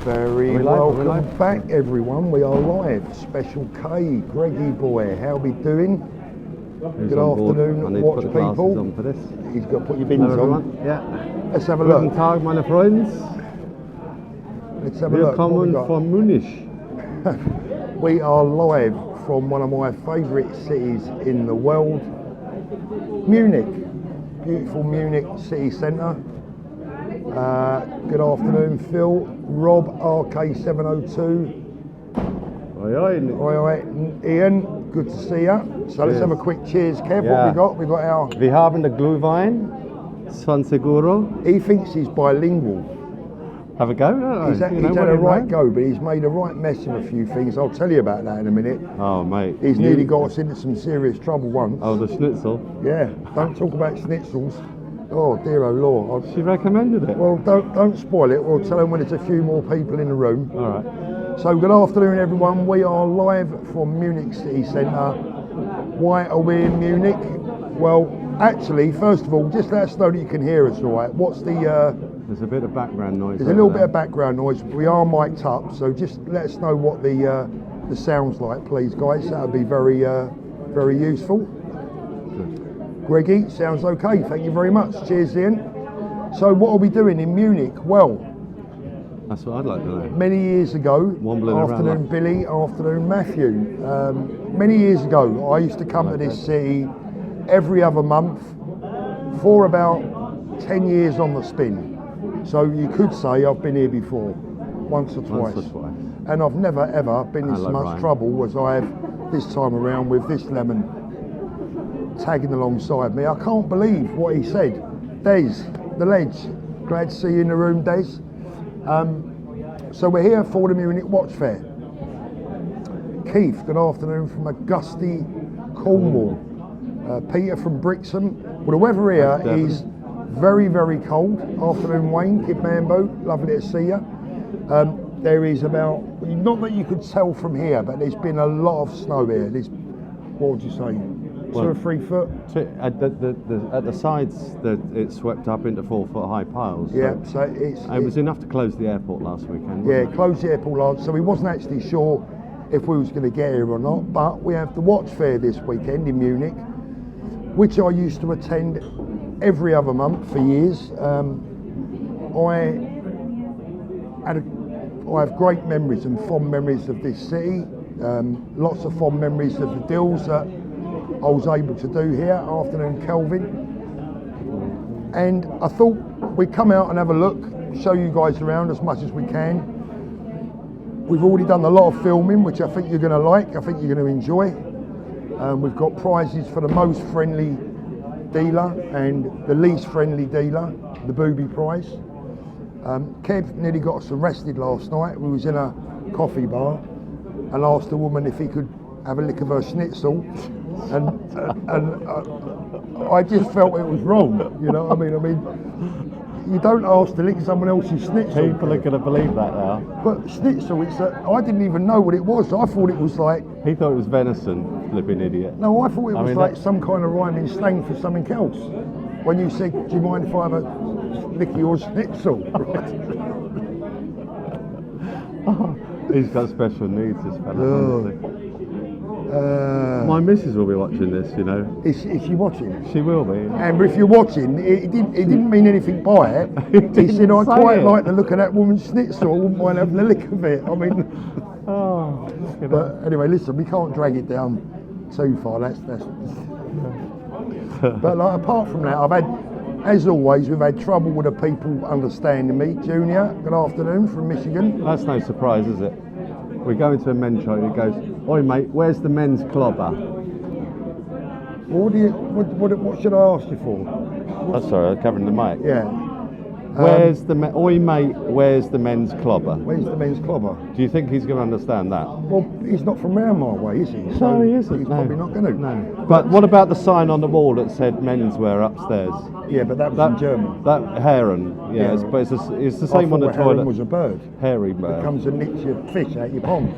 Very welcome back, everyone. We are live. Special K, Greggy boy, how we doing? Good afternoon, watch people. On for this. He's got to put your bins on. Yeah. Let's have a look. Guten Tag, meine Freunde. Let's have a look. Willkommen from Munich. We are live from one of my favourite cities in the world, Munich. Beautiful Munich city centre. Good afternoon, Phil. Rob, RK702. Oi, Ian, good to see you. So let's have a quick cheers, Kev. Yeah. What we got? We got our... Wir haben den Glühwein, 20 Euro. He thinks he's bilingual. Have a go, don't He's had a right go, but he's made a right mess of a few things. I'll tell you about that in a minute. Oh, mate. He's nearly got us into some serious trouble once. Oh, the schnitzel? Yeah, don't talk about schnitzels. Oh dear, oh Lord. She recommended it. Well, don't spoil it. We'll tell him when there's a few more people in the room. All right. So good afternoon, everyone. We are live from Munich City Centre. Why are we in Munich? Well, actually, first of all, just let us know that you can hear us all right. What's the... There's a bit of background noise. There's a little bit of background noise. We are mic'd up, so just let us know what the sound's like, please, guys. That would be very, very useful. Greggy, sounds okay. Thank you very much. Cheers, Ian. So, what are we doing in Munich? Well, that's what I'd like to know. many years ago, afternoon Billy, afternoon Matthew. Many years ago, I used to come to this city every other month for about 10 years on the spin. So you could say I've been here before, once or twice. And I've never ever been in so much trouble as I have this time around with this lemon tagging alongside me. I can't believe what he said. Des, the ledge, glad to see you in the room, Des. So we're here for the Munich Watch Fair. Keith, good afternoon from Augusta, Cornwall. Peter from Brixham. Well, the weather here is very, very cold. Afternoon, Wayne, Kid Mambo, lovely to see you. There is about, not that you could tell from here, but there's been a lot of snow here. There's, what would you say, 2 or 3 foot? At the sides, it swept up into 4 foot high piles. Yeah, so it was enough to close the airport last weekend. Yeah, closed the airport last, so we wasn't actually sure if we was going to get here or not, but we have the watch fair this weekend in Munich, which I used to attend every other month for years. I have great memories and fond memories of this city. Lots of fond memories of the deals that I was able to do here. Afternoon, Kelvin. And I thought we'd come out and have a look, show you guys around as much as we can. We've already done a lot of filming, which I think you're going to like. I think you're going to enjoy. We've got prizes for the most friendly dealer and the least friendly dealer, the booby prize. Kev nearly got us arrested last night. We was in a coffee bar and asked the woman if he could have a lick of her schnitzel, and I just felt it was wrong. You know what I mean? You don't ask to lick someone else's schnitzel. People are going to believe that now. But schnitzel, I didn't even know what it was. I thought it was like... He thought it was venison, flipping idiot. No, I thought it was like some kind of rhyming slang for something else. When you said, do you mind if I have a lick of your schnitzel? Oh, he's got special needs, this fella, honestly. My missus will be watching this, you know. Is she watching? She will be. And if you're watching, it didn't mean anything by it. He said, I quite like the look of that woman's schnitzel. I wouldn't mind having a lick of it. I mean, but anyway, listen, we can't drag it down too far. That's. But like, apart from that, I've had, as always, we've had trouble with the people understanding me. Junior, good afternoon from Michigan. That's no surprise, is it? We go into a men's shop and he goes, "Oi mate, where's the men's clobber?" What should I ask you for? Oh, sorry, I'm covering the mic. Yeah. Oi mate, where's the men's clobber? Where's the men's clobber? Do you think he's going to understand that? Well, he's not from round my way, is he? So no, he isn't. He's probably not going to. No. But what about the sign on the wall that said menswear upstairs? Yeah, but that was in German. That heron, yeah. But it's the same on the toilet. Heron was a bird. Hairy bird. It comes and nicks your fish out your pond.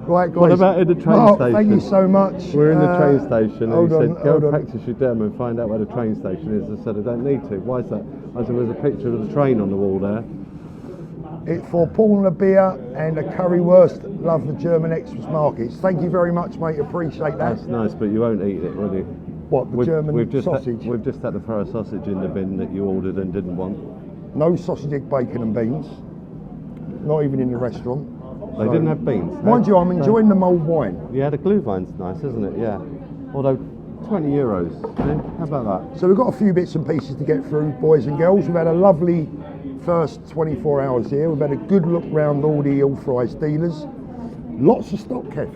Right, guys. What about in the train station? Thank you so much. We're in the train station and he said, go hold on. practice your German and find out where the train station is. I said, I don't need to. Why is that? As there was a picture of the train on the wall there. It's for Paul and a beer and a currywurst. Love the German Xmas markets. Thank you very much, mate. Appreciate that. That's nice, but you won't eat it, will you? What, the German sausage? We've just had to throw a sausage in the bin that you ordered and didn't want. No sausage, egg, bacon and beans. Not even in the restaurant. They didn't have beans. Mind you, I'm enjoying the mulled wine. Yeah, the Glühwein's nice, isn't it? Yeah. Although, €20. Eh? How about that? So we've got a few bits and pieces to get through, boys and girls. We've had a lovely first 24 hours here. We've had a good look round all the authorised dealers. Lots of stock, Kev.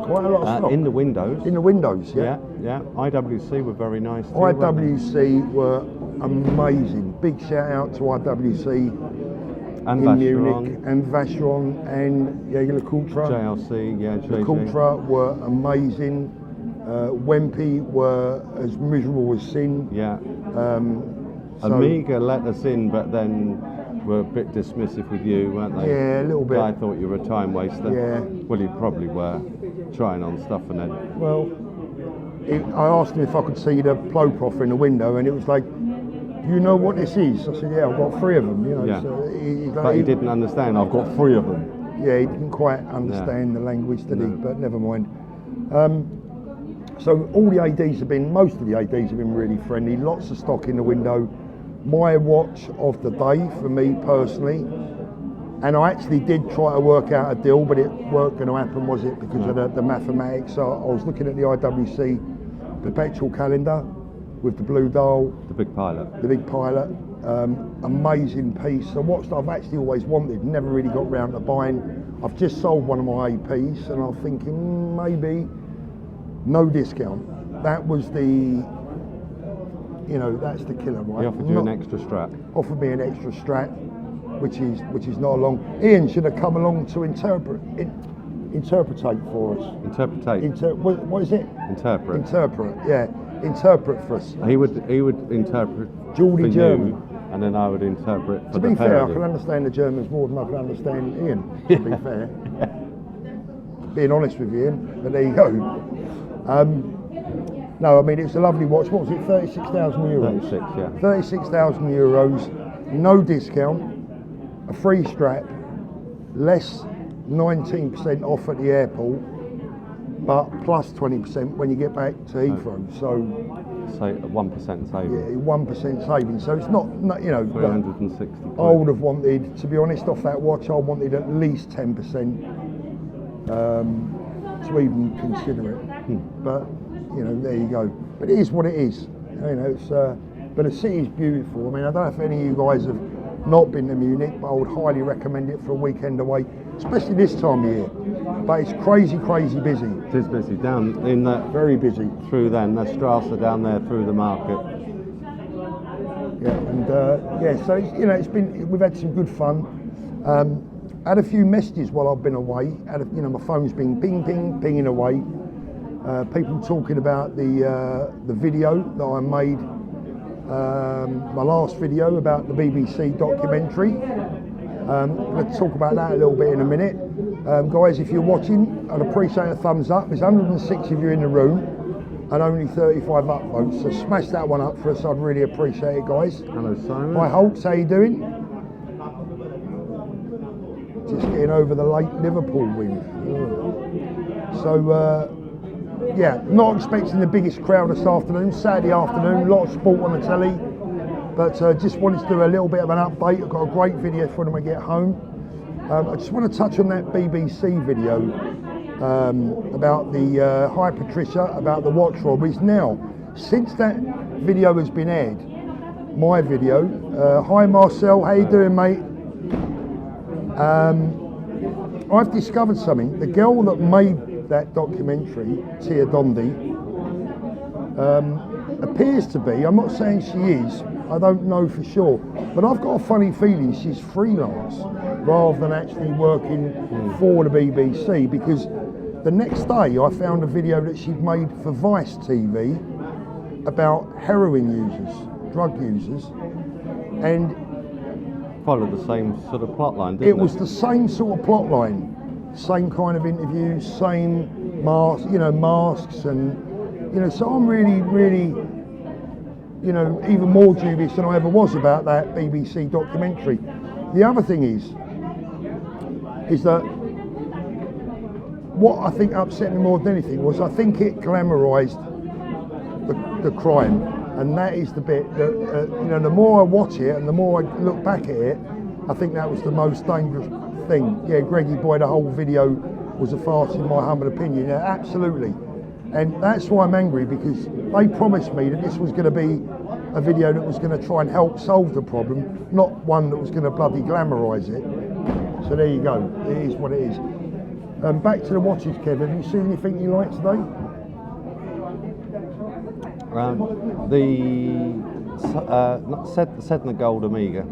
Quite a lot of stock. In the windows. In the windows, yeah. Yeah. IWC were very nice too, IWC were amazing. Big shout out to IWC and in Vacheron. Munich and Vacheron and Jaeger LeCoultre. JLC, yeah, JG. LeCoultre were amazing. Wempy were as miserable as sin. Yeah. So, Amiga let us in, but then were a bit dismissive with you, weren't they? Yeah, a little bit. I thought you were a time waster. Yeah. Well, you probably were, trying on stuff and then... Well, I asked him if I could see the plow prof in the window, and it was like, do you know what this is? I said, yeah, I've got 3 of them. You know. Yeah. So but he didn't understand, I've got 3 of them. Yeah, he didn't quite understand the language, did he? But never mind. So all the ADs have been, most of the ADs have been really friendly, lots of stock in the window. My watch of the day for me personally, and I actually did try to work out a deal, but it weren't going to happen, was it, because of the mathematics. So I was looking at the IWC perpetual calendar with the blue dial. The big pilot. The big pilot. Amazing piece. A watch that I've actually always wanted, never really got round to buying. I've just sold one of my APs and I'm thinking maybe no discount. That was the, you know, that's the killer, right? He offered you an extra strap. Offered me an extra strap, which is not long. Ian should have come along to interpretate for us. Interpretate. What is it? Interpret. Interpret. Yeah, interpret for us. He would interpret Geordie for German. you, and then I would interpret for to the be fair, I pair can of you. understand the Germans more than I can understand Ian. To be fair, being honest with you, Ian. But there you go. No, I mean, it's a lovely watch. What was it, 36,000 euros? 36, yeah. 36,000 euros, no discount, a free strap, less 19% off at the airport, but plus 20% when you get back to Heathrow. So, say 1% saving. yeah, 1% saving. So it's not you know. 360 quid. I would have wanted, to be honest, off that watch, I wanted at least 10% to even consider it. But you know, there you go. But it is what it is. You know, it's. But the city's beautiful. I mean, I don't know if any of you guys have not been to Munich, but I would highly recommend it for a weekend away, especially this time of year. But it's crazy, crazy busy. It is busy down in that. Very busy. Through then, the Strasse down there through the market. Yeah, and yeah, so it's, you know, we've had some good fun. Had a few messages while I've been away. You know, my phone's been pinging away. People talking about the video that I made, my last video about the BBC documentary. Let's talk about that a little bit in a minute. Guys, if you're watching, I'd appreciate a thumbs up. There's 106 of you in the room and only 35 upvotes, so smash that one up for us. I'd really appreciate it, guys. Hello, Simon. Hi, Holtz, how you doing? Just getting over the late Liverpool win. So, yeah, not expecting the biggest crowd this afternoon, Saturday afternoon, a lot of sport on the telly, but just wanted to do a little bit of an update. I've got a great video for when I get home. I just want to touch on that BBC video about the Hi Patricia, about the watch robberies. Now, since that video has been aired, my video, hi Marcel, how you doing, mate? I've discovered something. The girl that made that documentary, Tia Dondi, appears to be, I'm not saying she is, I don't know for sure, but I've got a funny feeling she's freelance rather than actually working for the BBC, because the next day I found a video that she'd made for Vice TV about heroin users, drug users, and Followed the same sort of plot line, didn't it was the same sort of plot line, same kind of interviews, same masks, and so I'm really you know, even more dubious than I ever was about that BBC documentary. The other thing is that what I think upset me more than anything was I think it glamorised the crime, and that is the bit that you know, the more I watch it and the more I look back at it, I think that was the most dangerous thing. Yeah, Greggy boy, the whole video was a farce in my humble opinion. Yeah, absolutely. And that's why I'm angry, because they promised me that this was going to be a video that was going to try and help solve the problem, not one that was going to bloody glamorise it. So there you go, it is what it is. Back to the watches, Kev, have you seen anything you like today? The Sedna Gold Omega.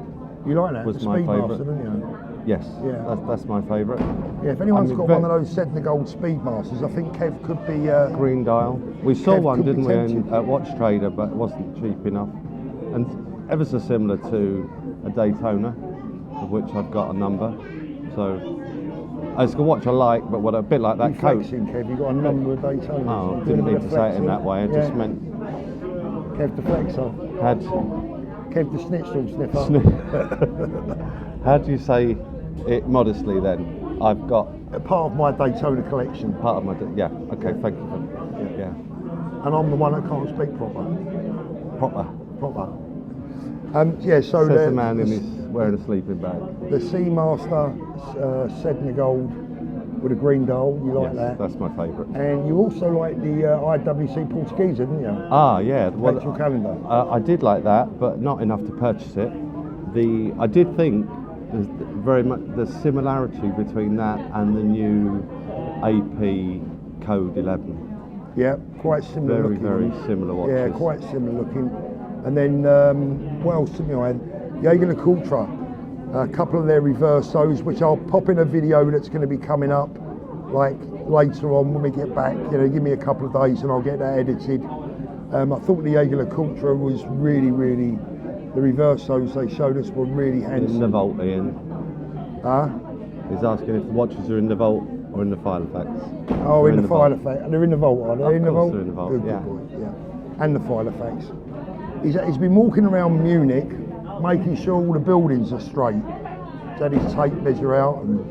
You like that? Was the my favourite. Speedmaster, didn't you? Yes, Yeah. that's my favourite. Yeah, if anyone's got one of those Sedna Gold Speedmasters, I think Kev could be... green dial. We saw Kev one, could be didn't we, tempted. at Watch Trader, but it wasn't cheap enough. And ever so similar to a Daytona, of which I've got a number. So it's a watch I like, but what a bit like that coat. Flexing, Kev, you got a number of Daytona. Oh, I didn't mean to say it in that way. It just meant... Kev the flexer. Had... Kev the snitchel sniffer. How do you say it modestly then? I've got A part of my Daytona collection. part of my... Yeah, okay, thank you. Yeah. And I'm the one that can't speak proper. Proper. Yeah, so Says the man wearing a sleeping bag. the Seamaster Sedna Gold with a green dial, you like Yes, that? that's my favourite. And you also like the IWC Portuguese, didn't you? Ah, yeah. Electoral calendar. I did like that, but not enough to purchase it. I did think there's very much the similarity between that and the new AP Code 11. Yeah, quite similar looking. Very similar watches. Yeah, quite similar looking. And then, what else did I had? Jaeger LeCoultre, a couple of their reversos, which I'll pop in a video that's going to be coming up, like later on when we get back. You know, give me a couple of days and I'll get that edited. I thought the Jaeger LeCoultre was really, the reversos they showed us were really handsome. In the vault, Ian. He's asking if the watches are in the vault or in the file effects. Oh, in the file effects. They're in the vault, are they? Of course they're in the vault, Good yeah. boy, yeah. And the file effects. He's been walking around Munich, making sure all the buildings are straight. He's had his tape measure out and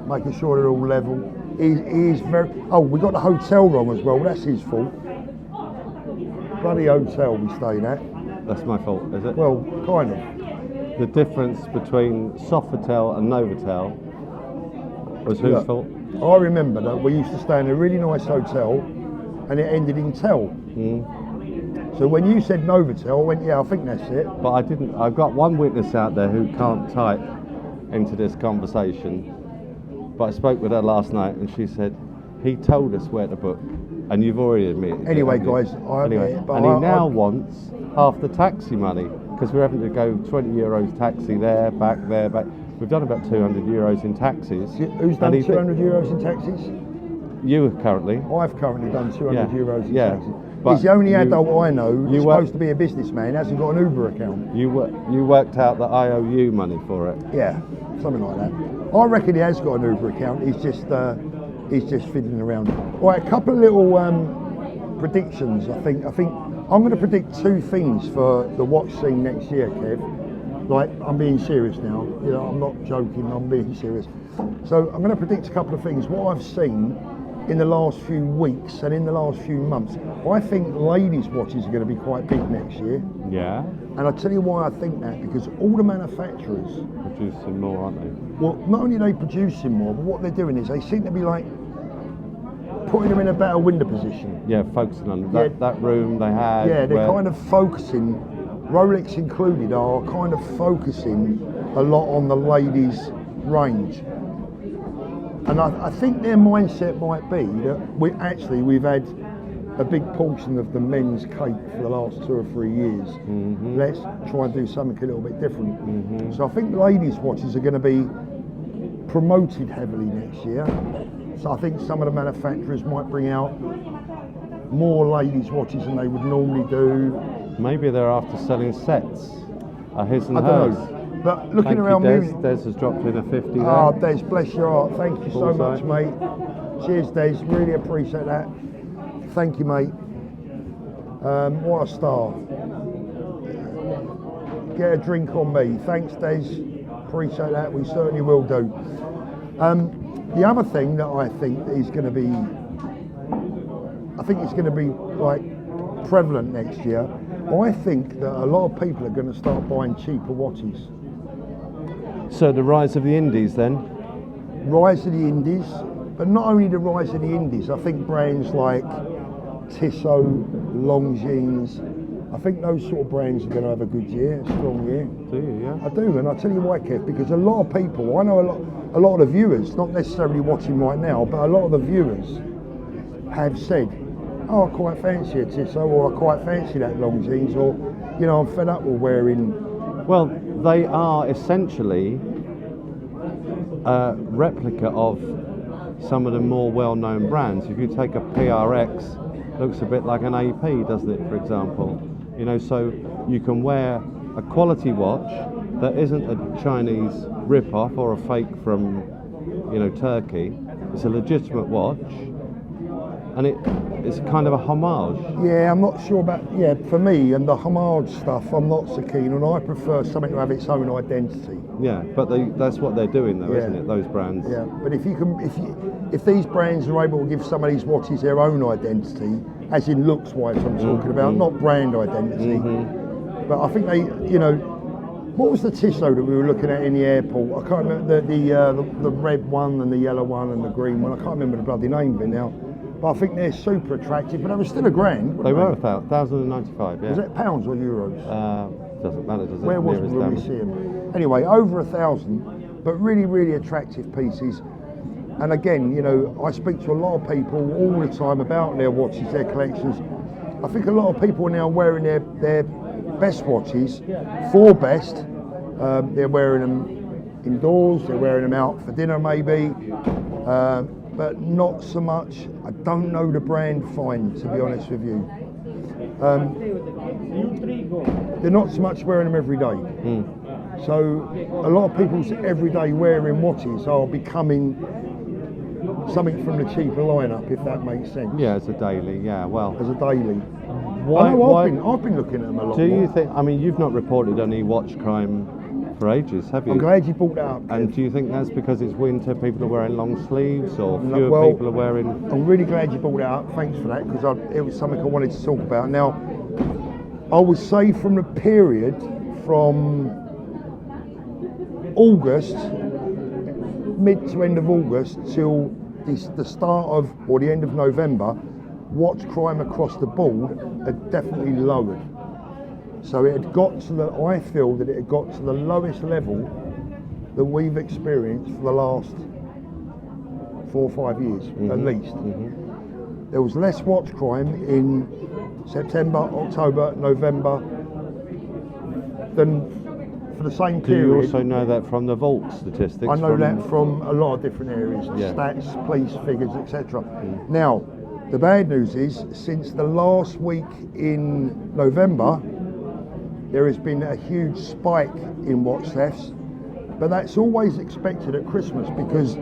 making sure they're all level. He is very... Oh, we got the hotel wrong as well. That's his fault. Bloody hotel we stayed at. That's my fault, is it? Well, kind of. The difference between Sofitel and Novotel was whose fault? I remember that we used to stay in a really nice hotel and it ended in Tel. So when you said Novotel, I went, yeah, I think that's it. But I didn't. I've got one witness out there who can't type into this conversation. But I spoke with her last night and she said, he told us where to book. And you've already admitted Anyway, it, haven't you? guys, And he now wants half the taxi money because we're having to go 20 euros taxi there, back. We've done about 200 euros in taxis. Who's done 200 euros in taxis? You currently. I've currently done 200 euros in taxis. But he's the only adult I know who's work- supposed to be a businessman, hasn't got an Uber account. You worked out that I owe you money for it. Yeah, something like that. I reckon he has got an Uber account. He's just fiddling around. Right, a couple of little predictions. I think I'm going to predict two things for the watch scene next year, Kev. Like, I'm being serious now. You know, I'm not joking. I'm being serious. So I'm going to predict a couple of things. What I've seen in the last few weeks and in the last few months, I think ladies' watches are going to be quite big next year. Yeah. And I'll tell you why I think that, because all the manufacturers Producing more, aren't they? well, not only are they producing more, but what they're doing is they seem to be like putting them in a better window position. Yeah, focusing on that room they had. Yeah, they're kind of focusing, Rolex included, are kind of focusing a lot on the ladies' range. And I think their mindset might be that we've had a big portion of the men's cake for the last 2 or 3 years. Let's try and do something a little bit different. So I think ladies' watches are going to be promoted heavily next year. So I think some of the manufacturers might bring out more ladies' watches than they would normally do. Maybe they're after selling sets. His and I hers. don't know. But looking Thank around you, Des. Munich, Des has dropped in a 50 there. oh, Des, bless your heart. Thank you so Bullseye. much, mate. Cheers, Des. Really appreciate that. Thank you, mate. What a star. get a drink on me. Thanks, Des. Appreciate that. We certainly will do. The other thing that I think is going to be, like prevalent next year. I think that a lot of people are going to start buying cheaper watches. So the rise of the indies then? Rise of the indies, but not only the rise of the indies. I think brands like Tissot, Longines, I think those sort of brands are going to have a good year, a strong year. Do you, yeah? I do, and I'll tell you why, Kev, because a lot of people, I know a lot of the viewers, not necessarily watching right now, but a lot of the viewers have said, oh, I quite fancy a Tissot, or I quite fancy that Longines, or, you know, I'm fed up with wearing... Well, they are essentially a replica of some of the more well-known brands. If you take a PRX, looks a bit like an AP, doesn't it, for example? You know, so you can wear a quality watch that isn't a Chinese rip-off or a fake from, you know, Turkey. It's a legitimate watch, and it's kind of a homage. Yeah, I'm not sure about, for me, and the homage stuff, I'm not so keen on. I prefer something to have its own identity. Yeah, but that's what they're doing though, isn't it, those brands? Yeah, but if these brands are able to give some of these watches their own identity, as in looks-wise I'm talking about, not brand identity, but I think they, you know, what was the Tissot that we were looking at in the airport? I can't remember, the red one and the yellow one and the green one, I can't remember the bloody name of it now. But I think they're super attractive, but they were still £1,000. They were £1,095, yeah. Was it pounds or euros? Doesn't matter, does it? Where was we when we see them? Anyway, over £1,000, but really, really attractive pieces. And again, you know, I speak to a lot of people all the time about their watches, their collections. I think a lot of people are now wearing their best watches for best. They're wearing them indoors, they're wearing them out for dinner maybe. But not so much, I don't know the brand fine, to be honest with you. They're not so much wearing them every day. So a lot of people's everyday wearing watches are becoming something from the cheaper lineup, if that makes sense. Yeah, as a daily, yeah, well. As a daily. Why, I've been looking at them a lot. Do you think, I mean, you've not reported any watch crime for ages, have you? I'm glad you brought that up. And do you think that's because it's winter, people are wearing long sleeves, or fewer people are wearing... I'm really glad you brought that up, thanks for that, because it was something I wanted to talk about. Now, I would say from the period from August, mid to end of August, till the start of, or the end of November, watch crime across the board had definitely lowered. So it had got to I feel that it had got to the lowest level that we've experienced for the last 4 or 5 years, at least. There was less watch crime in September, October, November than for the same period. Do you also know that from the vault statistics? I know that from a lot of different areas, stats, police figures, etc. Now, the bad news is, since the last week in November, there has been a huge spike in watch thefts, but that's always expected at Christmas because,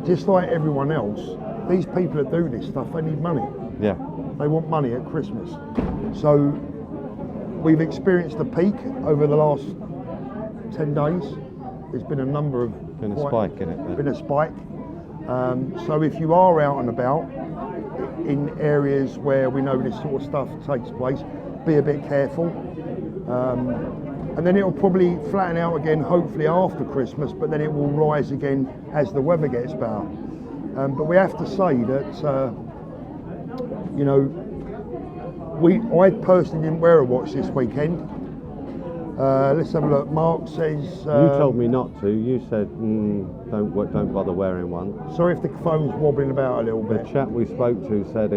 just like everyone else, these people that do this stuff, they need money. Yeah. They want money at Christmas. So we've experienced a peak over the last 10 days. There's been a number of... Been a spike in it then. Been a spike. So if you are out and about in areas where we know this sort of stuff takes place, be a bit careful. And then it'll probably flatten out again, hopefully after Christmas, but then it will rise again as the weather gets better. But we have to say that, you know, I personally didn't wear a watch this weekend. Let's have a look. Mark says... you told me not to. You said, don't bother wearing one. Sorry if the phone's wobbling about a little bit. The chap we spoke to said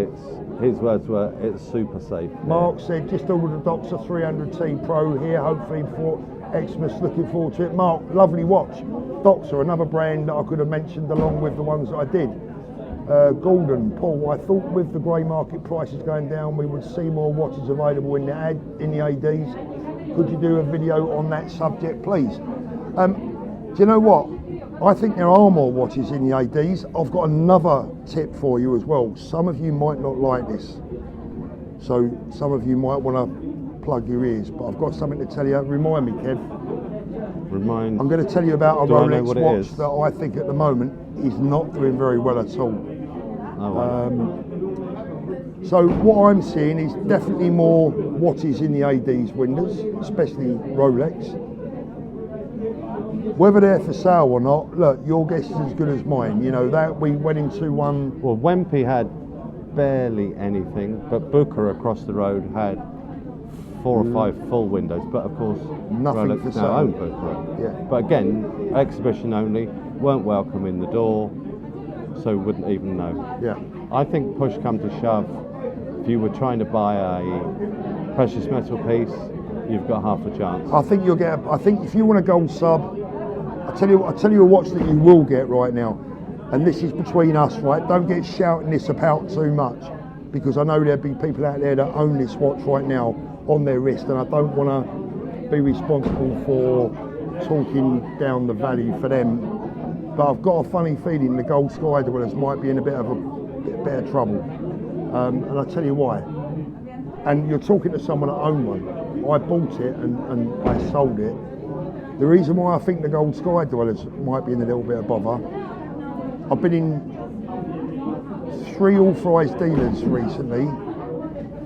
his words were, it's super safe. Mark said, just ordered a Doxa 300T Pro here, hopefully before Xmas, looking forward to it. Mark, lovely watch. Doxa, another brand that I could have mentioned along with the ones that I did. Gordon, Paul, I thought with the grey market prices going down, we would see more watches available in the ADs. Could you do a video on that subject, please? Do you know what? I think there are more watches in the ADs. I've got another tip for you as well. Some of you might not like this. So some of you might want to plug your ears, but I've got something to tell you. Remind me, Kev. I'm going to tell you about a Do I know Rolex what it watch is? that I think at the moment is not doing very well at all. Oh, wow. So what I'm seeing is definitely more watches in the AD's windows, especially Rolex. Whether they're for sale or not, look, your guess is as good as mine. You know, that we went into one. Well, Wempy had barely anything, but Booker across the road had 4 or 5 full windows. But of course, Nothing Rolex for now sale. own Booker. Yeah. But again, exhibition only, weren't welcome in the door, so wouldn't even know. Yeah. I think push come to shove, if you were trying to buy a precious metal piece, you've got half a chance. I think you'll get. I think if you want a gold sub, I tell you a watch that you will get right now, and this is between us, right? Don't get shouting this about too much, because I know there'll be people out there that own this watch right now on their wrist, and I don't want to be responsible for talking down the value for them. But I've got a funny feeling the Gold Sky-Dwellers might be in a bit of better trouble, and I'll tell you why. And you're talking to someone that owned one. I bought it and I sold it. The reason why I think the Gold Sky-Dwellers might be in a little bit of bother, I've been in 3 authorised dealers recently.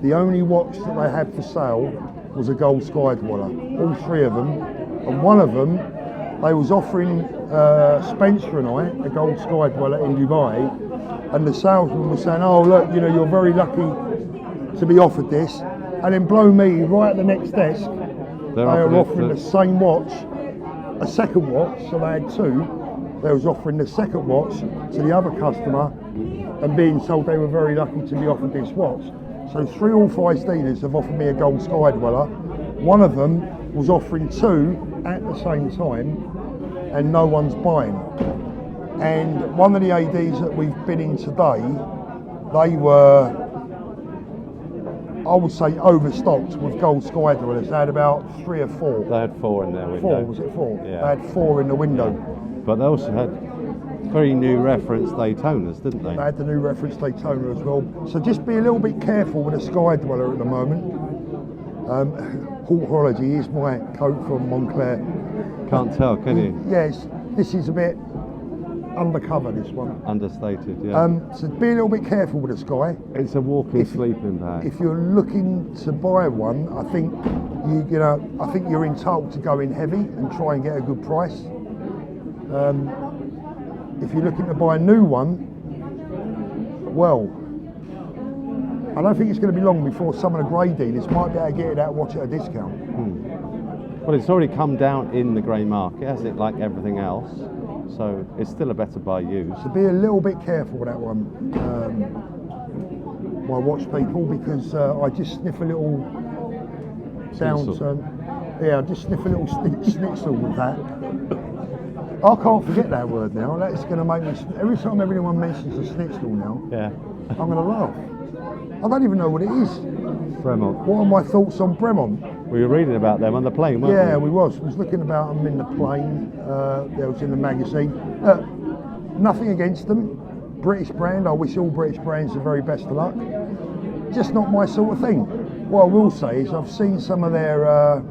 The only watch that they had for sale was a Gold Sky-Dweller, all 3 of them. And one of them, they was offering Spencer and I a Gold Sky-Dweller in Dubai, and the salesman was saying, oh look, you know, you're very lucky to be offered this. And then blow me, right at the next desk, they were offering the same watch, a second watch, so they had 2. They was offering the second watch to the other customer and being told they were very lucky to be offered this watch. So 3 authorised dealers have offered me a Gold Sky-Dweller. One of them was offering 2 at the same time, and no one's buying. And one of the ADs that we've been in today, they were, I would say, overstocked with Gold Sky-Dwellers. They had about 3 or 4. They had 4 in their window. 4, was it 4? Yeah. They had 4 in the window. But they also had 3 new reference Daytonas, didn't they? They had the new reference Daytona as well. So just be a little bit careful with a Sky-Dweller at the moment. Horology is my coat from Montclair. Can't tell, can you? Yes, this is a bit undercover, this one. Understated, yeah. So be a little bit careful with a Sky. It's a walking sleeping bag. If you're looking to buy one, I think I think you're entitled to go in heavy and try and get a good price. If you're looking to buy a new one, well, I don't think it's going to be long before some of the grey dealers might be able to get that watch at a discount. Well, it's already come down in the grey market, has it, like everything else? So it's still a better buy used. So be a little bit careful with that one, my watch people, because I just sniff a little downturn. Yeah, I just sniff a little schnitzel with that. I can't forget that word now. That's going to make me, every time everyone mentions a schnitzel now, Yeah. I'm going to laugh. I don't even know what it is. Bremont. What are my thoughts on Bremont? We were reading about them on the plane, weren't we? Yeah, we was looking about them in the plane. They was in the magazine. Nothing against them. British brand. I wish all British brands the very best of luck. Just not my sort of thing. What I will say is I've seen some of their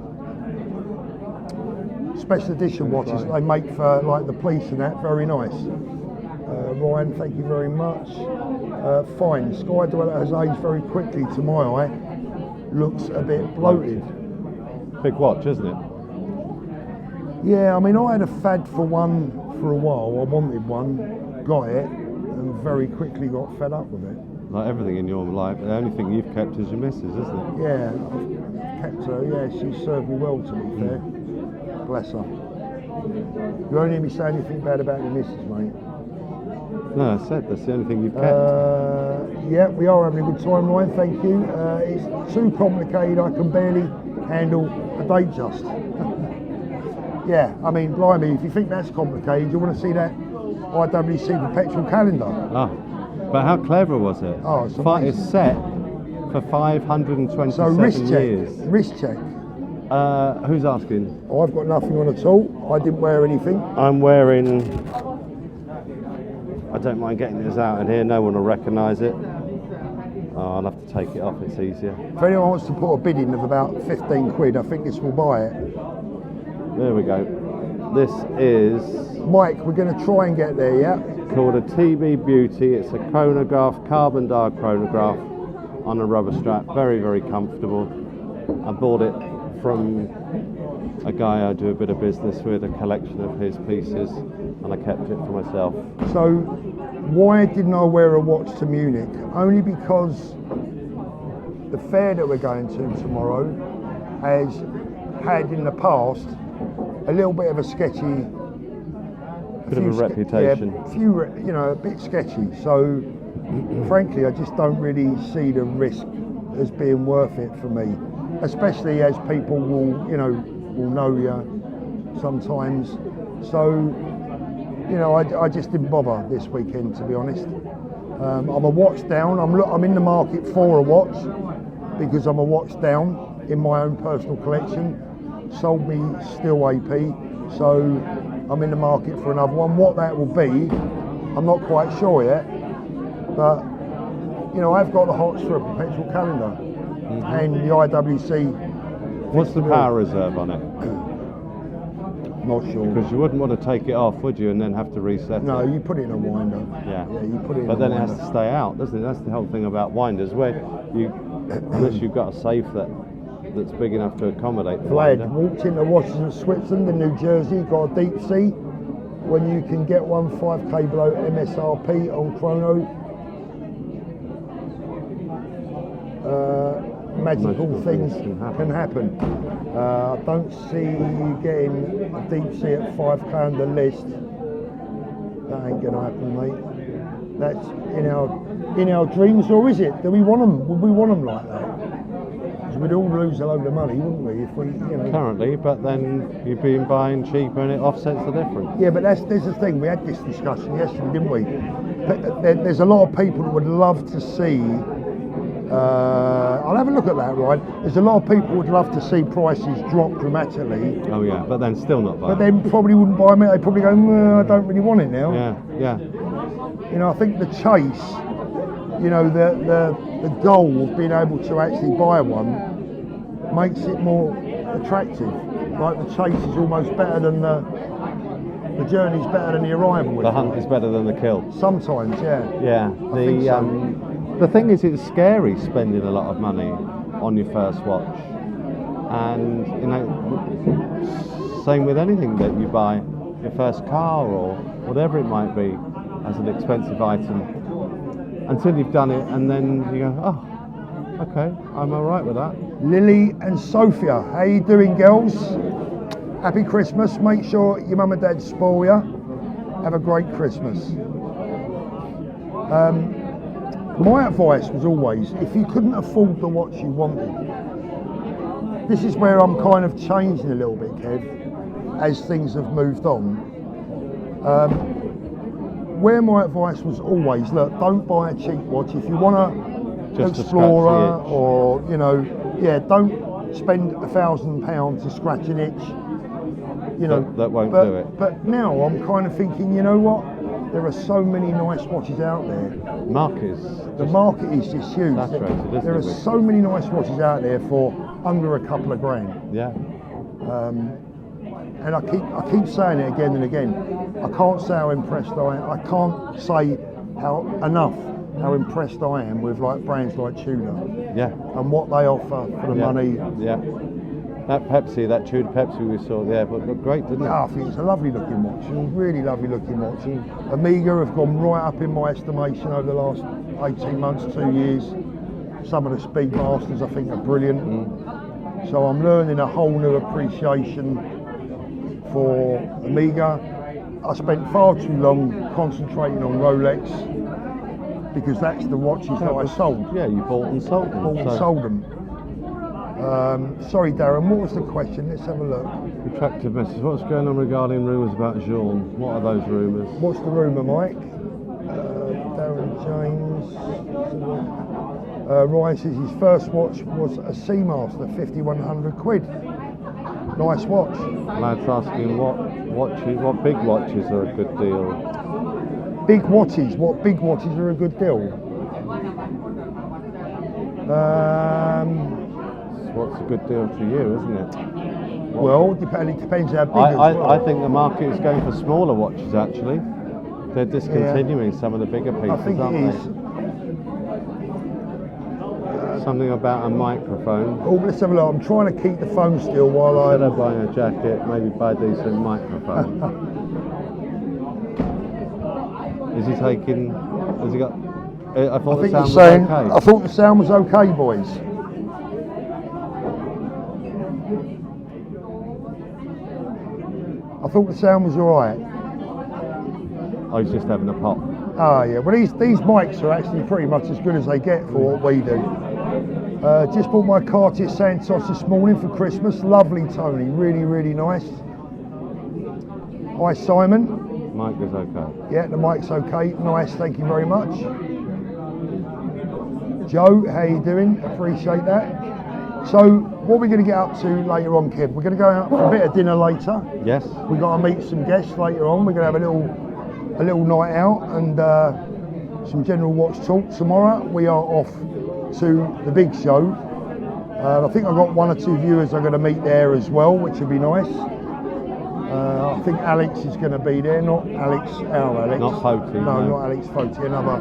special edition watches that they make for like the police and that. Very nice. Ryan, thank you very much. Fine. Sky-Dweller has aged very quickly to my eye. Looks a bit bloated. Big watch, isn't it? Yeah, I mean, I had a fad for one for a while. I wanted one, got it, and very quickly got fed up with it. Like everything in your life, the only thing you've kept is your missus, isn't it? Yeah, I've kept her. Yeah, she served me well, to be fair. Bless her. You won't hear me say anything bad about your missus, mate. No, I said that's the only thing you've kept. Yeah, we are having a good time, Ryan, thank you. It's too complicated, I can barely handle a date just. Yeah, I mean, blimey, if you think that's complicated, you want to see that IWC perpetual calendar. Ah, but how clever was it? Oh, it's amazing. It's set for 527 So wrist check, years. wrist check. Who's asking? I've got nothing on at all. I didn't wear anything. I'm wearing, I don't mind getting this out in here, no one will recognise it. Oh, I'll have to take it off, it's easier. If anyone wants to put a bid in of about 15 quid, I think this will buy it. There we go. This is Mike, we're going to try and get there, yeah? called a TB Beauty. It's a chronograph, carbon dial chronograph on a rubber strap. Very, very comfortable. I bought it from a guy I do a bit of business with, a collection of his pieces, and I kept it for myself. So, why didn't I wear a watch to Munich? Only because the fair that we're going to tomorrow has had in the past a little bit of a sketchy... Bit of a reputation. Yeah, a bit sketchy. So, frankly, I just don't really see the risk as being worth it for me. Especially as people will know you sometimes. So, I just didn't bother this weekend, to be honest. I'm a watch down. I'm in the market for a watch because I'm a watch down in my own personal collection. Sold me still AP, so I'm in the market for another one. What that will be, I'm not quite sure yet. But I've got the hots for a perpetual calendar, and the IWC. What's the power reserve on it? Not sure. Because you wouldn't want to take it off, would you, and then have to reset it? No, you put it in a winder. Yeah, you put it in but a then winder. it has to stay out, doesn't it? That's the whole thing about winders, where unless you've got a safe that's big enough to accommodate the Vlad winder. walked into watches in Switzerland and New Jersey, got a deep sea, when you can get one 5k below MSRP on Chrono. Magical things can happen. I don't see you getting a deep sea at 5k on the list. That ain't gonna happen, mate. That's in our dreams, or is it? Do we want them? Would we want them like that? Because we'd all lose a load of money, wouldn't we? If we, Currently, but then you've been buying cheaper and it offsets the difference. Yeah, but there's the thing. We had this discussion yesterday, didn't we? There's a lot of people that would love to see. I'll have a look at that, right? There's a lot of people would love to see prices drop dramatically. Oh yeah, but then still not buy. But then probably wouldn't buy them. They'd probably go, I don't really want it now. Yeah. I think the chase, the goal of being able to actually buy one makes it more attractive. Like the chase is almost better than the journey's better than the arrival. The hunt is better than the kill. Sometimes, yeah. Yeah. The thing is, it's scary spending a lot of money on your first watch, and same with anything that you buy, your first car or whatever it might be, as an expensive item, until you've done it, and then you go, oh, okay, I'm all right with that. Lily and Sophia, how you doing, girls? Happy Christmas. Make sure your mum and dad spoil you. Have a great Christmas. My advice was always, if you couldn't afford the watch you wanted, this is where I'm kind of changing a little bit, Kev, as things have moved on. Where my advice was always, look, don't buy a cheap watch. If you want to Explorer or, don't spend £1,000 to scratch an itch. That won't do it. But now I'm kind of thinking, you know what? There are so many nice watches out there. The market is just huge. Saturated, there are so many nice watches out there for under a couple of grand. Yeah. And I keep saying it again and again. I can't say how impressed I am. I can't say how impressed I am with brands like Tudor. Yeah. And what they offer for the money. Yeah. That Tudor Pepsi we saw at the airport looked great, didn't it? Yeah, I think it's a lovely looking watch. Really lovely looking watch. Omega have gone right up in my estimation over the last 18 months, 2 years. Some of the Speedmasters I think are brilliant. So I'm learning a whole new appreciation for Omega. I spent far too long concentrating on Rolex because that's the watches that I sold. Yeah, you bought and sold them. Sold them. Sorry, Darren, what was the question? Let's have a look. Retractive message. What's going on regarding rumours about Jean? What are those rumours? What's the rumour, Mike? Darren James. Ryan says his first watch was a Seamaster, 5,100 quid. Nice watch. Lads asking what big watches are a good deal. Big watches? What big watches are a good deal? What's a good deal to you, isn't it? Well, it depends how big. I think the market is going for smaller watches. Actually, they're discontinuing some of the bigger pieces, I think aren't it they? is. Something about a microphone. Oh, let's have a look. I'm trying to keep the phone still while Instead of buying a jacket, maybe buy a decent microphone. Is he taking? Has he got? I thought the sound was okay. I thought the sound was okay, boys. I thought the sound was all right. I was just having a pop. Oh yeah, well these mics are actually pretty much as good as they get for what we do. Just bought my Cartier Santos this morning for Christmas. Lovely Tony, really, really nice. Hi Simon. Mic is okay. Yeah, the mic's okay. Nice, thank you very much. Joe, how you doing? Appreciate that. So, what we're going to get up to later on, Kev? We're going to go out for a bit of dinner later. Yes. We've got to meet some guests later on. We're going to have a little night out and some general watch talk. Tomorrow we are off to the big show. I think I've got 1 or 2 viewers I'm going to meet there as well, which will be nice. I think Alex is going to be there, not Alex, our Alex. Not Foti. No, not Alex Foti, another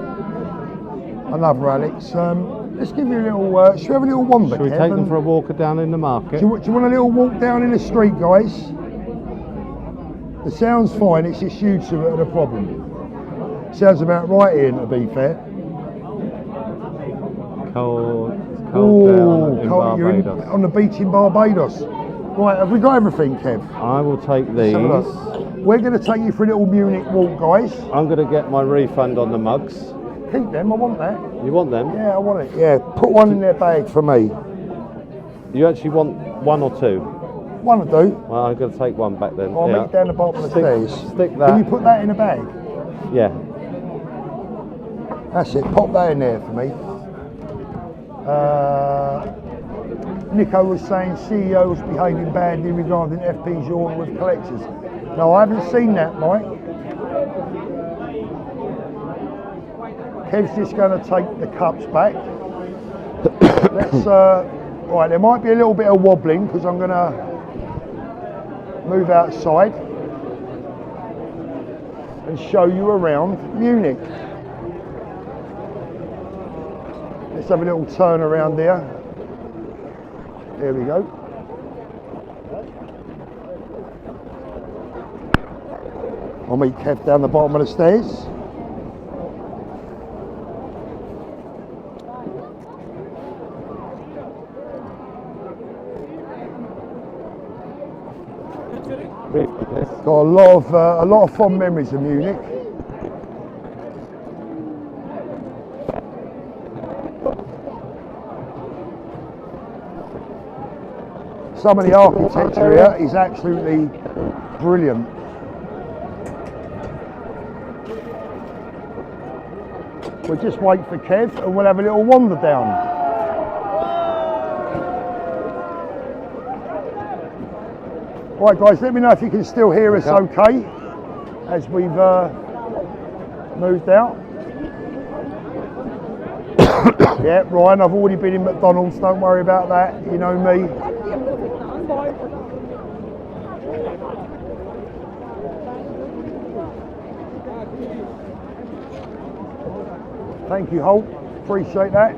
Alex. Let's give you a little, should we have a little wander, Should we take them for a walk down in the market? Do you want a little walk down in the street, guys? The sound's fine, it's just you two that are the problem. Sounds about right here, to be fair. Cold Ooh, in cold, you're Barbados. on the beach in Barbados. Right, have we got everything, Kev? I will take these. We're going to take you for a little Munich walk, guys. I'm going to get my refund on the mugs. Keep them, I want that. You want them? Yeah, I want it. Yeah, put one in their bag for me. You actually want 1 or 2? 1 will do. Well, I'm going to take 1 back then. I'll meet down the bottom of the stairs. Stick that. Can you put that in a bag? Yeah. That's it, pop that in there for me. Nico was saying CEOs behaving badly regarding FP's order with collectors. No, I haven't seen that, Mike. Kev's just going to take the cups back. Let's, right, there might be a little bit of wobbling because I'm going to move outside and show you around Munich. Let's have a little turn around there. There we go. I'll meet Kev down the bottom of the stairs. Got a lot of fond memories of Munich. Some of the architecture here is absolutely brilliant. We'll just wait for Kev and we'll have a little wander down. Right guys, let me know if you can still hear us okay as we've moved out. Yeah, Ryan, I've already been in McDonald's, don't worry about that, you know me. Thank you, Holt, appreciate that.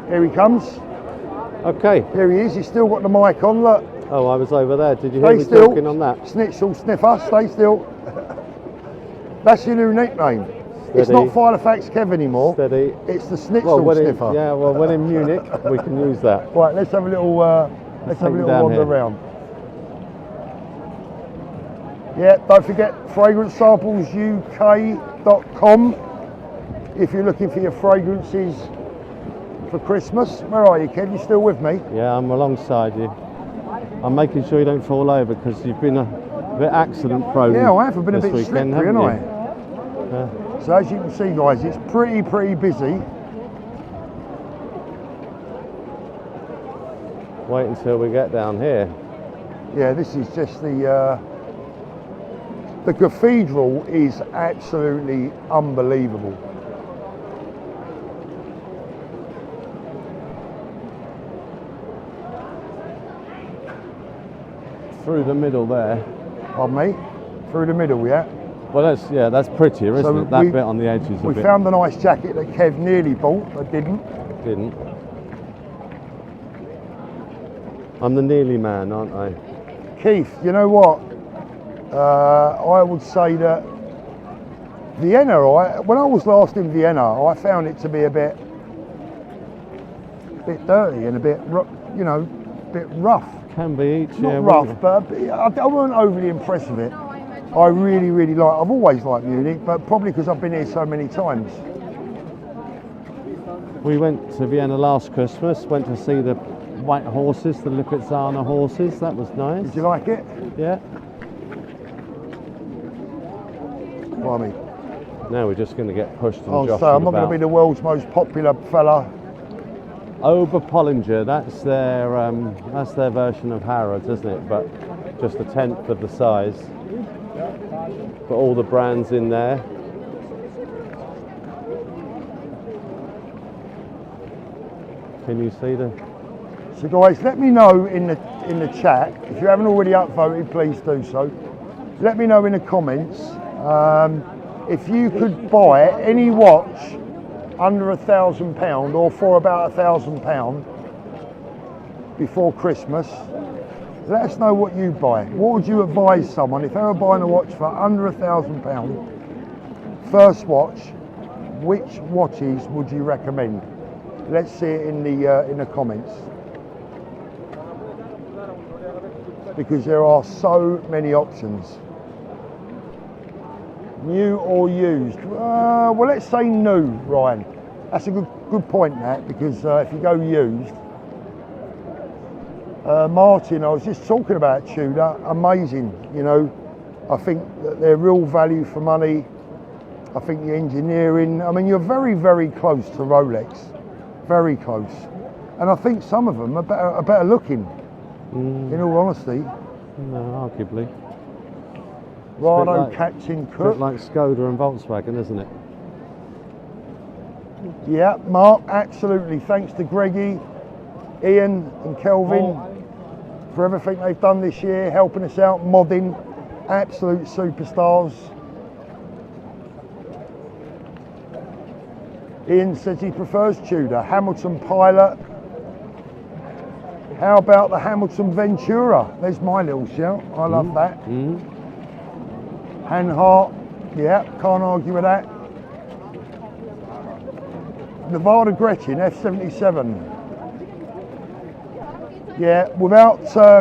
Here he comes. Okay. Here he is, he's still got the mic on, look. Oh, I was over there. Did you hear me still. talking on that? Snitchel sniffer, stay still. That's your new nickname. Steady. It's not Filofax Kev anymore. Steady. It's the Snitchel sniffer. Yeah, well, when in Munich, we can use that. Right, let's have a little wander around. Yeah, don't forget fragrancesamplesuk.com if you're looking for your fragrances for Christmas. Where are you, Kev? You still with me? Yeah, I'm alongside you. I'm making sure you don't fall over because you've been a bit accident prone. Yeah, I have. I've been a bit weekend, slippery, haven't I? Yeah. So as you can see, guys, it's pretty busy. Wait until we get down here. Yeah, this is just the cathedral is absolutely unbelievable. through the middle there. Pardon me? Through the middle, yeah? Well, that's prettier, isn't it? That bit on the edges. We found a nice jacket that Kev nearly bought, but didn't. I'm the nearly man, aren't I? Keith, you know what? I would say that Vienna, when I was last in Vienna, I found it to be a bit dirty and a bit, you know, a bit rough. Can be each Not year. rough, but I weren't overly impressed with it. I really, really I've always liked Munich, but probably because I've been here so many times. We went to Vienna last Christmas, went to see the white horses, the Lipizzaner horses. That was nice. Did you like it? Yeah. Blimey. Now we're just going to get pushed and Oh, jostled so I'm not going to about. be the world's most popular fella. Oberpollinger, that's their version of Harrods, isn't it? But just a tenth of the size. But all the brands in there. Can you see the? So guys, let me know in the chat, if you haven't already upvoted, please do so. Let me know in the comments if you could buy any watch under £1,000 or for about £1,000 before Christmas. Let us know what you buy. What would you advise someone if they were buying a watch for under £1,000? First watch, which watches would you recommend? Let's see it in the comments, because there are so many options. New or used? Well, let's say new, Ryan. That's a good point, that, because if you go used, Martin, I was just talking about Tudor, amazing, you know. I think that they're real value for money. I think the engineering, I mean, you're very, very close to Rolex, very close. And I think some of them are better looking, in all honesty. No, arguably. Rado, like, Captain A Cook. bit like Skoda and Volkswagen, isn't it? Yeah, Mark, absolutely. Thanks to Greggy, Ian and Kelvin for everything they've done this year, helping us out, modding, absolute superstars. Ian says he prefers Tudor. Hamilton Pilot. How about the Hamilton Ventura? There's my little shout. I love that. Hanhart, yeah, can't argue with that. Nevada Gretchen, F77. Yeah, without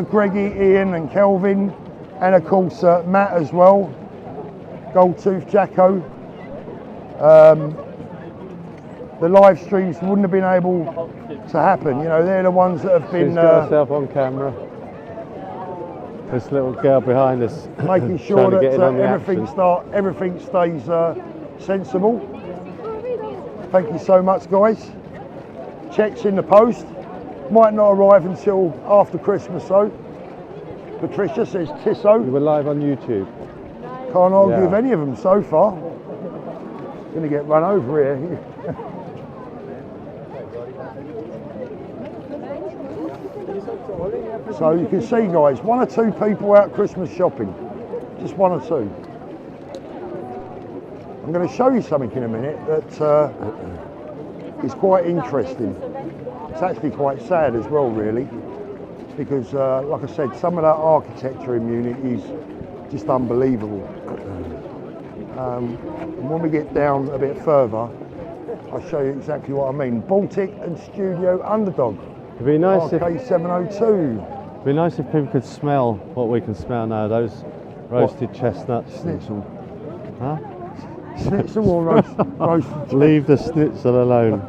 Greggy, Ian and Kelvin, and of course Matt as well, Goldtooth Jacko. The live streams wouldn't have been able to happen. You know, they're the ones that have been... She's got herself on camera. This little girl behind us, making sure that everything stays sensible. Thank you so much, guys. Checks in the post. Might not arrive until after Christmas though. Patricia says Tissot. We were live on YouTube. Can't argue with any of them so far. Gonna get run over here. So you can see, guys, 1 or 2 people out Christmas shopping. Just 1 or 2. I'm going to show you something in a minute that is quite interesting. It's actually quite sad as well, really, because like I said, some of that architecture in Munich is just unbelievable. And when we get down a bit further, I'll show you exactly what I mean. Baltic and Studio Underdog. It'd be nice RK702. It'd be nice if people could smell what we can smell now. Those roasted chestnuts. Schnitzel. Huh? Schnitzel or roasted? Leave the schnitzel alone.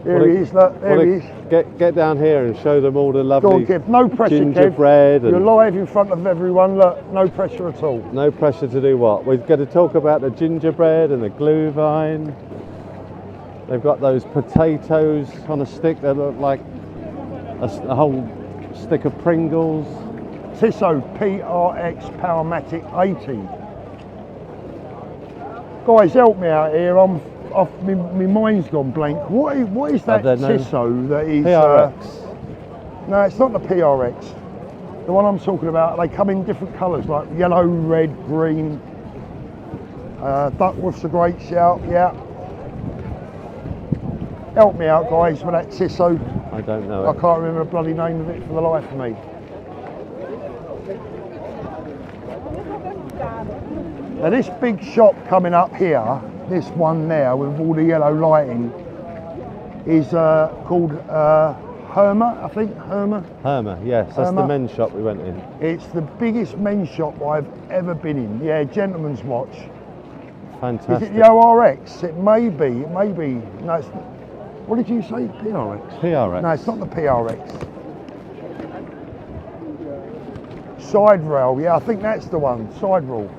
There he is, look, there he is. Get down here and show them all the lovely Go on, Kev. No pressure, gingerbread. Kev. You're live in front of everyone, look, no pressure at all. No pressure to do what? We're going to talk about the gingerbread and the glühwein. They've got those potatoes on a stick that look like a whole stick of Pringles. Tissot PRX Powermatic 80. Guys, help me out here. I'm my mind's gone blank. What is that Tissot that is? PRX. No, it's not the PRX. The one I'm talking about, they come in different colours, like yellow, red, green. Duckworth's a great shout, yeah. Help me out, guys, with that Tissot. I don't know. I can't remember the bloody name of it for the life of me. Now this big shop coming up here, this one there with all the yellow lighting, is called Herma, I think. Herma, yes, that's the men's shop we went in. It's the biggest men's shop I've ever been in. Yeah, gentleman's watch. Fantastic. Is it the ORX? It may be. No, it's, what did you say? PRX? PRX. No, it's not the PRX. Side rail, yeah, I think that's the one. Side rail.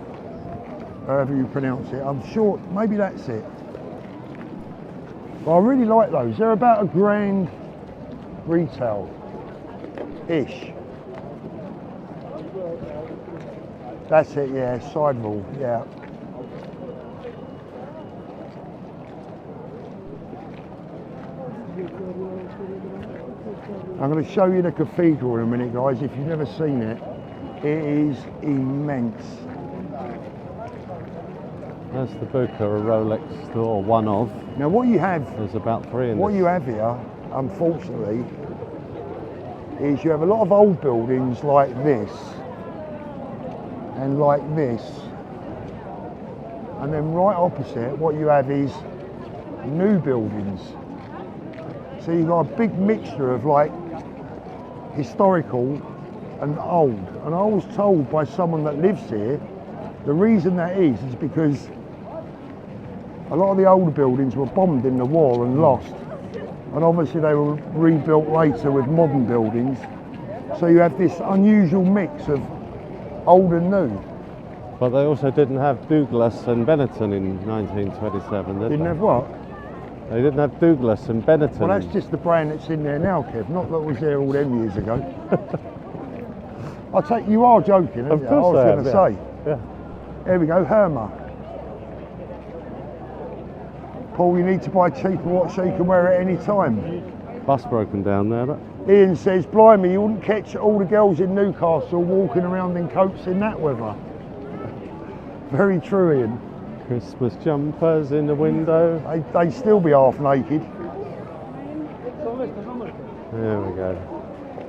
However you pronounce it. I'm sure, maybe that's it. But I really like those. They're about £1,000 retail-ish. That's it, yeah, side rail, yeah. I'm going to show you the cathedral in a minute, guys. If you've never seen it, it is immense. That's the Buka, a Rolex store, one of. Now what you have, there's about 3 in what this. you have here, unfortunately, is you have a lot of old buildings like this, and like this, and then right opposite, what you have is new buildings. So you've got a big mixture of like historical and old. And I was told by someone that lives here, the reason that is because a lot of the older buildings were bombed in the war and lost. And obviously they were rebuilt later with modern buildings. So you have this unusual mix of old and new. But they also didn't have Douglas and Benetton in 1927, did they? Didn't have what? They didn't have Douglas and Benetton. Well, that's just the brand that's in there now, Kev, not that was there all them years ago. I take you are joking, aren't you? Of course I was going to say. Yeah. There we go, Herma. Paul, you need to buy a cheaper watch so you can wear it any time. Bus broken down there, look. Ian says, blimey, you wouldn't catch all the girls in Newcastle walking around in coats in that weather. Very true, Ian. Christmas jumpers in the window. They'd still be half naked. There we go.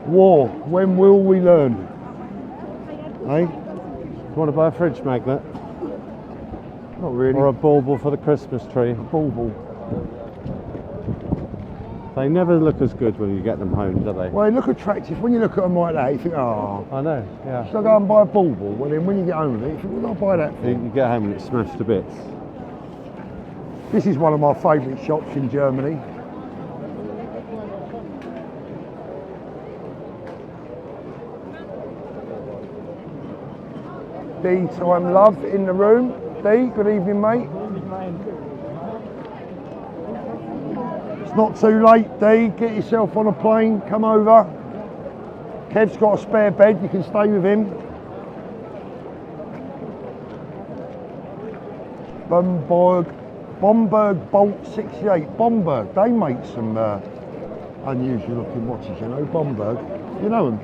War, when will we learn? Eh? You want to buy a fridge magnet? Not really. Or a bauble for the Christmas tree? A bauble. They never look as good when you get them home, do they? Well, they look attractive. When you look at them like that, you think, oh. I know, yeah. Should I go and buy a bauble? Well, then when you get home with it, you think, what did I buy that for? You get home and it's smashed to bits. This is one of my favourite shops in Germany. D Time Love in the room. D, good evening, mate. It's not too late, D. Get yourself on a plane, come over. Kev's got a spare bed, you can stay with him. Bomberg Bolt 68. Bomberg, they make some unusual looking watches, you know, Bomberg. You know them?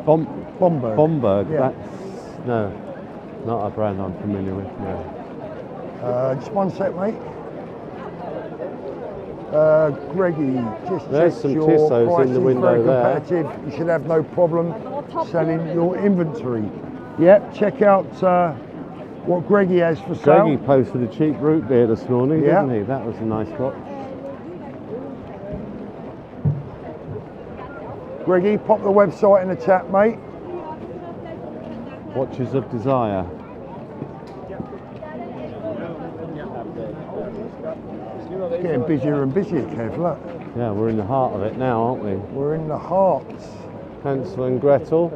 Bomberg. Bomberg, yeah. That's, no, not a brand I'm familiar with, no. Just one sec, mate. Greggy, just there's check some your Tissots prices in the window very there. competitive. You should have no problem selling your inventory. Yep, check out what Greggy has for sale. Greggy posted a cheap root beer this morning, yeah. didn't he? That was a nice watch. Greggy, pop the website in the chat, mate. Watches of Desire. It's getting busier and busier, Kev, look. Yeah, we're in the heart of it now, aren't we? We're in the heart. Hansel and Gretel.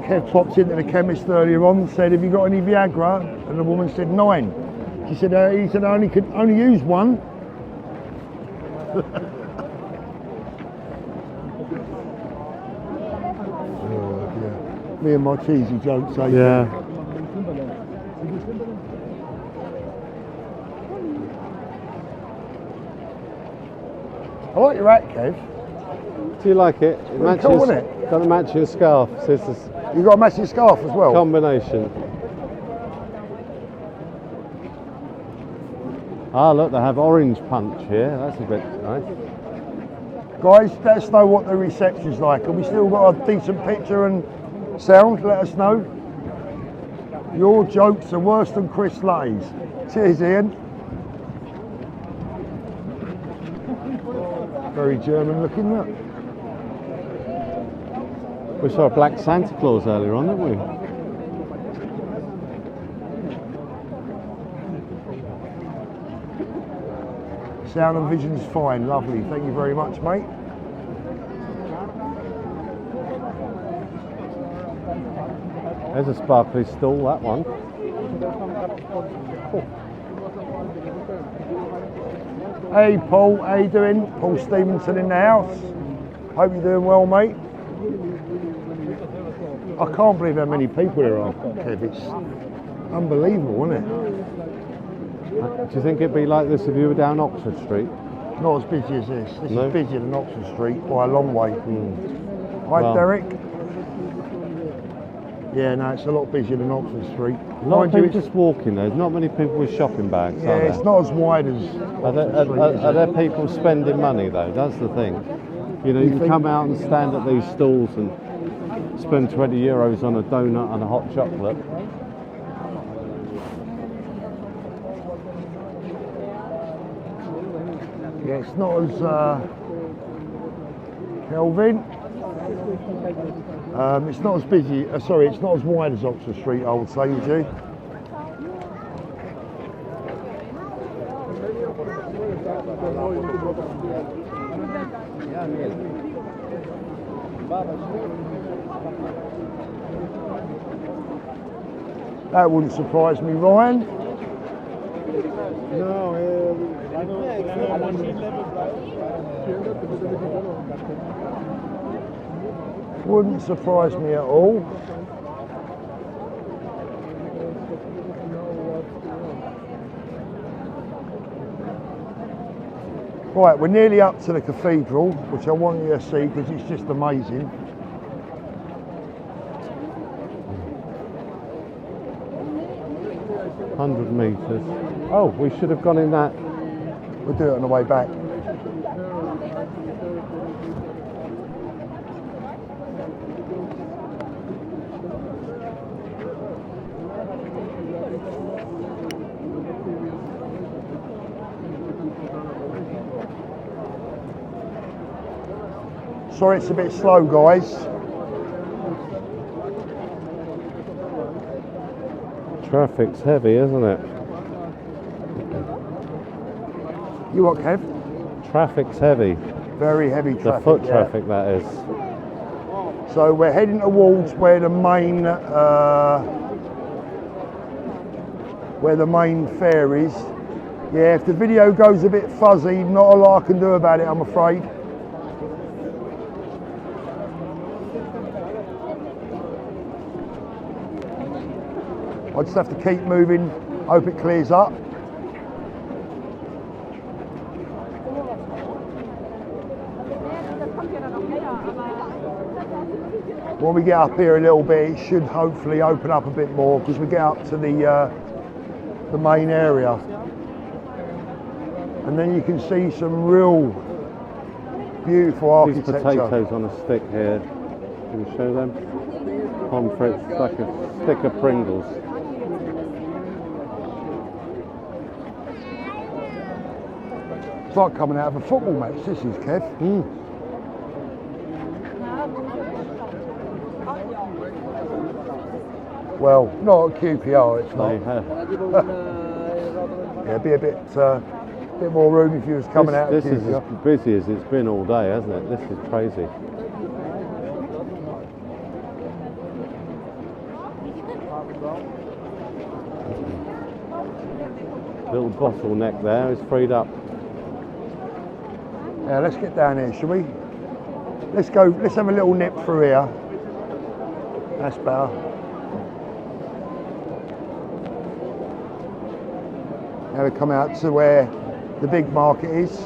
Kev popped into the chemist earlier on, said, have you got any Viagra? And the woman said 9. She said, he said, I could only use one. Me and my cheesy jokes, eh? Yeah. I like your hat, Kev. Do you like it? It Pretty cool, isn't it? Doesn't match your scarf. So it's a You got a massive scarf as well. combination. Ah, look, they have orange punch here. That's a bit nice. Guys, let us know what the reception's like. Have we still got a decent picture and sound? Let us know. Your jokes are worse than Chris Lay's. Cheers, Ian. Very German looking, look. We saw a black Santa Claus earlier on, didn't we? Sound and vision's fine, lovely. Thank you very much, mate. There's a sparkly stool, that one. Hey Paul, how you doing? Paul Stevenson in the house. Hope you're doing well, mate. I can't believe how many people there are, Kev. It's unbelievable, isn't it? Do you think it'd be like this if you were down Oxford Street? Not as busy as this. This No? is busier than Oxford Street by a long way. Hi, Well- Derek. Yeah, no, it's a lot busier than Oxford Street. A lot of Mind you, people just walking. There's not many people with shopping bags, yeah, are it's there? not as wide as Are there, Oxford Street, is are it? there people spending money though? That's the thing. You know, you can think- come out and stand at these stalls and spend 20 euros on a donut and a hot chocolate. Yeah, it's not as Kelvin. It's not as busy. Sorry, it's not as wide as Oxford Street, I would say, would you? That wouldn't surprise me, Ryan. Wouldn't surprise me at all. Right, we're nearly up to the cathedral, which I want you to see because it's just amazing. $100 meters. Oh, we should have gone in that. We'll do it on the way back. Sorry it's a bit slow, guys. Traffic's heavy, isn't it? You what, Kev? Traffic's heavy. Very heavy The traffic. foot yeah. traffic, that is. So we're heading towards where the main fair is. Yeah, if the video goes a bit fuzzy, not a lot I can do about it, I'm afraid. I just have to keep moving, hope it clears up. When we get up here a little bit, it should hopefully open up a bit more because we get up to the main area. And then you can see some real beautiful These architecture. potatoes on a stick here. Can you show them? Pommes frites, like a stick of Pringles. It's like coming out of a football match, this is, Kev. Well, not at QPR, it's not. Yeah, be a bit more room if you was coming out of This is QPR. as busy as it's been all day, hasn't it? This is crazy. Little bottleneck there is freed up. Yeah, let's get down here, shall we? Let's go, let's have a little nip through here. That's better. Now we come out to where the big market is.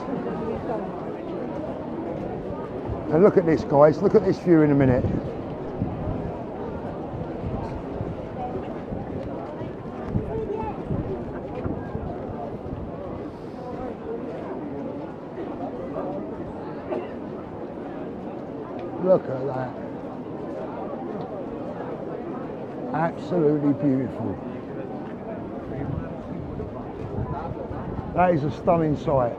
And look at this, guys. Look at this view in a minute. Look at that. Absolutely beautiful. That is a stunning sight.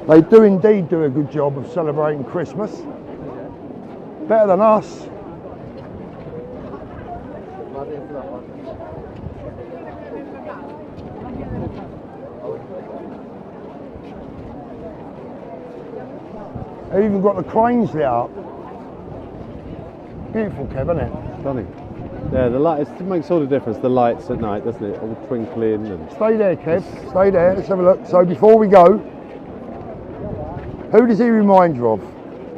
They do indeed do a good job of celebrating Christmas. Better than us. They've even got the cranes lit up. Beautiful, Kev, isn't it? Stunning. Yeah, the light, it makes all the difference, the lights at night, doesn't it? All twinkling and... Stay there, Kev. Stay there. Let's have a look. So before we go, who does he remind you of?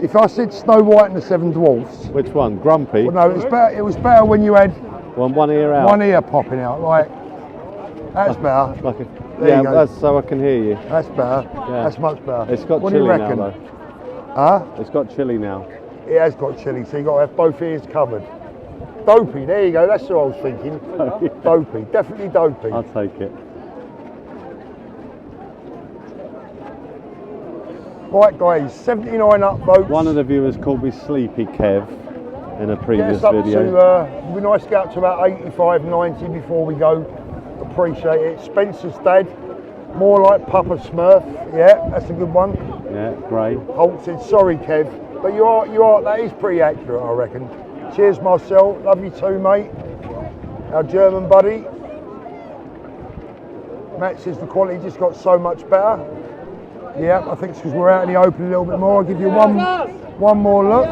If I said Snow White and the Seven Dwarfs. Which one? Grumpy? Well, no, it was better when you had one ear out. One ear popping out, like, that's better. Like a, there yeah, you go. that's so I can hear you. That's better. Yeah. That's much better. It's got what do you chilly reckon? now, though. Huh? It's got chilly now. It has got chilly, so you've got to have both ears covered. Dopey, there you go, that's what I was thinking. Dopey, definitely dopey. I'll take it. Right guys, 79 upvotes. One of the viewers called me Sleepy Kev in a previous Get us up video. to, it'd be nice to get up to about 85, 90 before we go. Appreciate it. Spencer's dad, more like Papa Smurf. Yeah, that's a good one. Yeah, grey. Holt said, sorry Kev, but you are, that is pretty accurate, I reckon. Cheers Marcel, love you too mate. Our German buddy. Matt says the quality just got so much better. Yeah, I think it's because we're out in the open a little bit more. I'll give you one more look.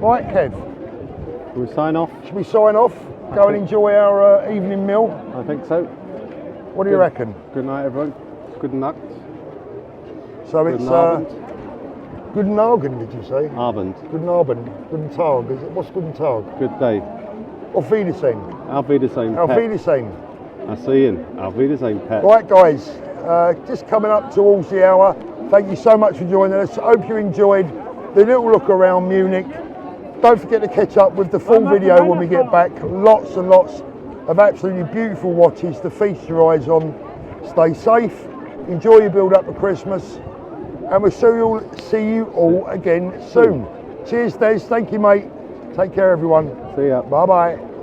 Right, Kev. Shall we sign off? Should we sign off? Go and enjoy our evening meal? I think so. What do you reckon? Good night, everyone. Good night. So it's Guten Abend, did you say? Abend. Guten Abend. Guten Tag. What's Guten Tag? Good day. Auf Wiedersehen. Auf Wiedersehen, Auf pet. Wiedersehen. I'll see you. Auf Wiedersehen, pet. Right, guys. Just coming up towards the hour. Thank you so much for joining us. Hope you enjoyed the little look around Munich. Don't forget to catch up with the full video when we get back. Lots and lots of absolutely beautiful watches to feast your eyes on. Stay safe. Enjoy your build up to Christmas. And we'll see you all again soon. Cheers, Des. Thank you, mate. Take care, everyone. See ya. Bye-bye.